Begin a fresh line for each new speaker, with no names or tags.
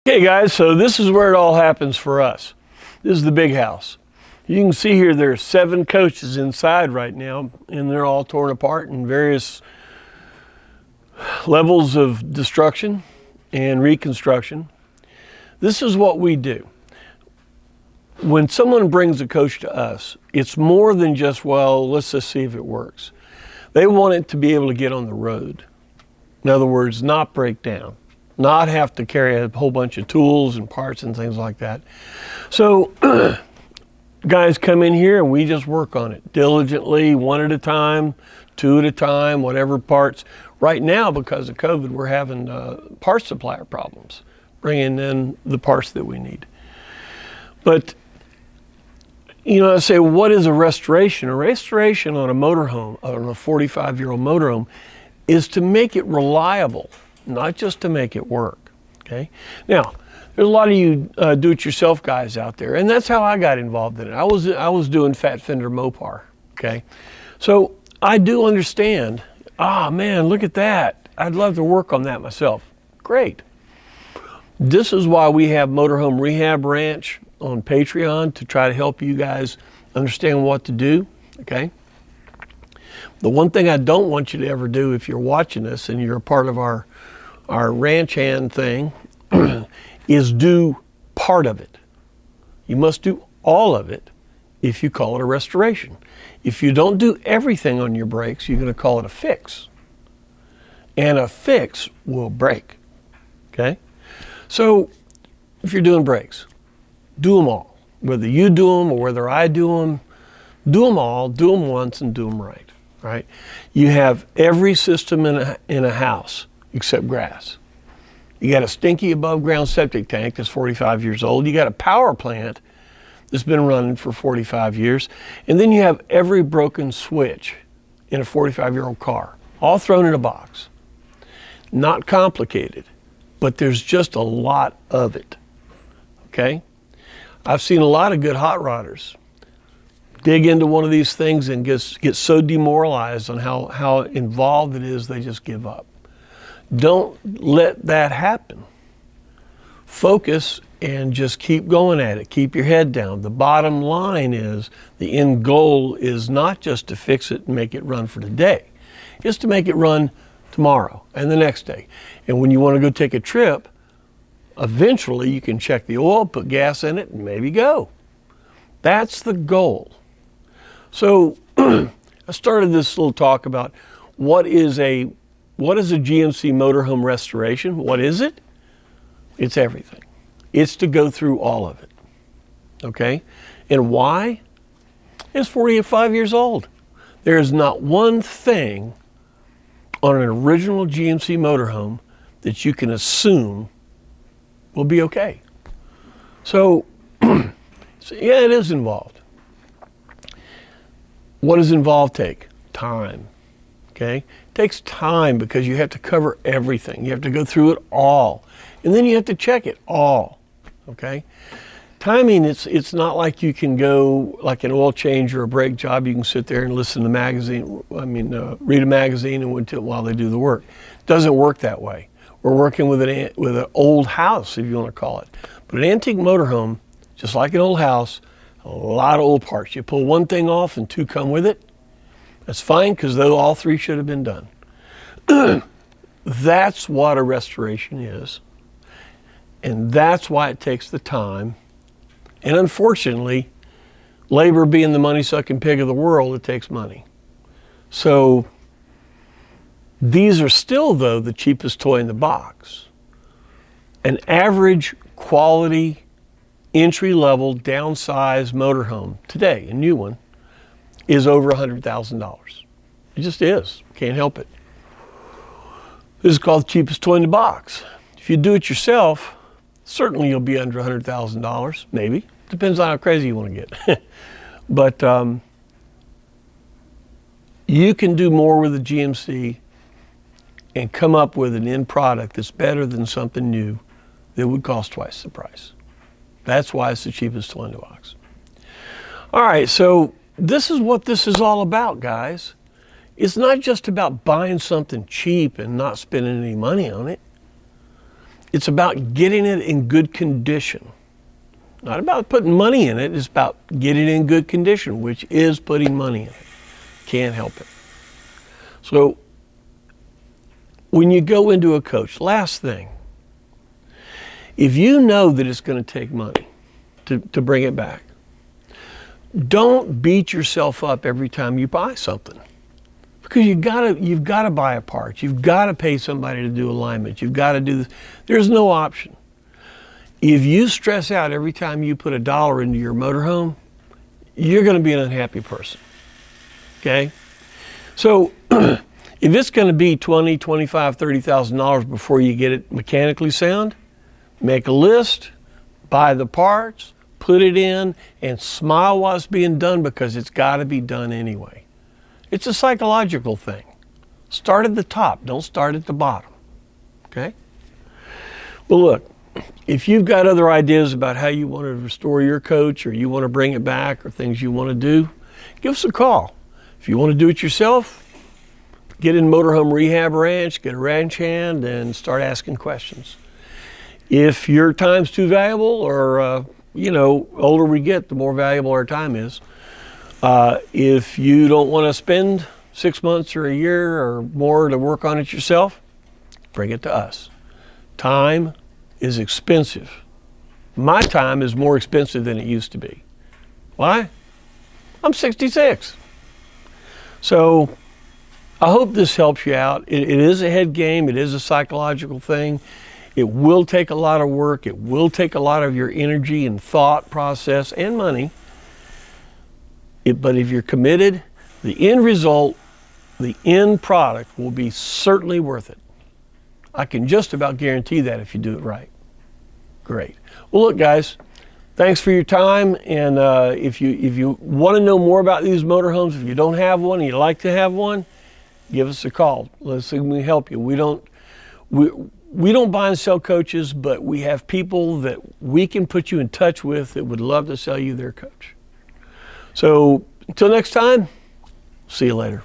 Okay guys, so this is where it all happens for us. This is the big house. You can see here there's 7 coaches inside right now, and they're all torn apart in various levels of destruction and reconstruction. This is what we do. When someone brings a coach to us, it's more than just, well, let's just see if it works. They want it to be able to get on the road. In other words, not break down, not have to carry a whole bunch of tools and parts and things like that. So guys come in here and we just work on it diligently, 1 at a time, 2 at a time, whatever parts. Right now, because of COVID, we're having parts supplier problems, bringing in the parts that we need. But, you know, I say, what is a restoration? A restoration on a motorhome, on a 45-year-old motorhome, is to make it reliable, not just to make it work, okay? Now, there's a lot of you do-it-yourself guys out there, and that's how I got involved in it. I was doing fat fender Mopar, okay? So I do understand, man, look at that. I'd love to work on that myself. Great. This is why we have Motorhome Rehab Ranch on Patreon, to try to help you guys understand what to do, okay? The one thing I don't want you to ever do if you're watching this and you're a part of our ranch hand thing is do part of it. You must do all of it if you call it a restoration. If you don't do everything on your brakes, you're going to call it a fix. And a fix will break, okay? So if you're doing brakes, do them all. Whether you do them or whether I do them all, do them once and do them right, right? You have every system in a house except grass. You got a stinky above ground septic tank that's 45 years old. You got a power plant that's been running for 45 years. And then you have every broken switch in a 45-year-old car, all thrown in a box. Not complicated, but there's just a lot of it, okay? I've seen a lot of good hot rodders dig into one of these things and get so demoralized on how involved it is, they just give up. Don't let that happen. Focus and just keep going at it. Keep your head down. The bottom line is, the end goal is not just to fix it and make it run for today. It's to make it run tomorrow and the next day. And when you want to go take a trip, eventually you can check the oil, put gas in it, and maybe go. That's the goal. So I started this little talk about what is a GMC motorhome restoration. What is it? It's everything. It's to go through all of it, okay? And why? It's 45 years old. There is not one thing on an original GMC motorhome that you can assume will be okay. So, yeah, it is involved. What does involved take? Time, okay? It takes time because you have to cover everything. You have to go through it all. And then you have to check it all, okay? Timing, it's not like you can go like an oil change or a brake job. You can sit there and listen to read a magazine and while they do the work. It doesn't work that way. We're working with an old house, if you want to call it. But an antique motorhome, just like an old house, a lot of old parts. You pull one thing off and 2 come with it. That's fine, because all 3 should have been done. That's what a restoration is. And that's why it takes the time. And unfortunately, labor being the money-sucking pig of the world, it takes money. So these are still, though, the cheapest toy in the box. An average quality, entry-level, downsized motorhome today, a new one, is over $100,000. It just is. Can't help it. This is called the cheapest toy in the box. If you do it yourself, certainly you'll be under $100,000, maybe. Depends on how crazy you want to get. But you can do more with a GMC and come up with an end product that's better than something new that would cost twice the price. That's why it's the cheapest toy in the box. All right, so this is what this is all about, guys. It's not just about buying something cheap and not spending any money on it. It's about getting it in good condition. Not about putting money in it, it's about getting it in good condition, which is putting money in it. Can't help it. So when you go into a coach, last thing, if you know that it's going to take money to bring it back, don't beat yourself up every time you buy something. Because you've got to buy a part. You've got to pay somebody to do alignment. You've got to do this. There's no option. If you stress out every time you put $1 into your motorhome, you're going to be an unhappy person. Okay? So if it's going to be $20,000, $25,000, $30,000 before you get it mechanically sound, make a list, buy the parts, put it in, and smile while it's being done, because it's got to be done anyway. It's a psychological thing. Start at the top, don't start at the bottom. Okay? Well, look, if you've got other ideas about how you want to restore your coach, or you want to bring it back, or things you want to do, give us a call. If you want to do it yourself, get in Motorhome Rehab Ranch, get a ranch hand, and start asking questions. If your time's too valuable, or older we get, the more valuable our time is. If you don't want to spend 6 months or a year or more to work on it yourself, bring it to us. Time is expensive. My time is more expensive than it used to be. Why? I'm 66. So I hope this helps you out. It is a head game. It is a psychological thing. It will take a lot of work. It will take a lot of your energy and thought process and money. But if you're committed, the end result, the end product will be certainly worth it. I can just about guarantee that if you do it right. Great. Well, look, guys, thanks for your time. And if you want to know more about these motorhomes, if you don't have one and you'd like to have one, give us a call. Let's see if we can help you. We don't buy and sell coaches, but we have people that we can put you in touch with that would love to sell you their coach. So until next time, see you later.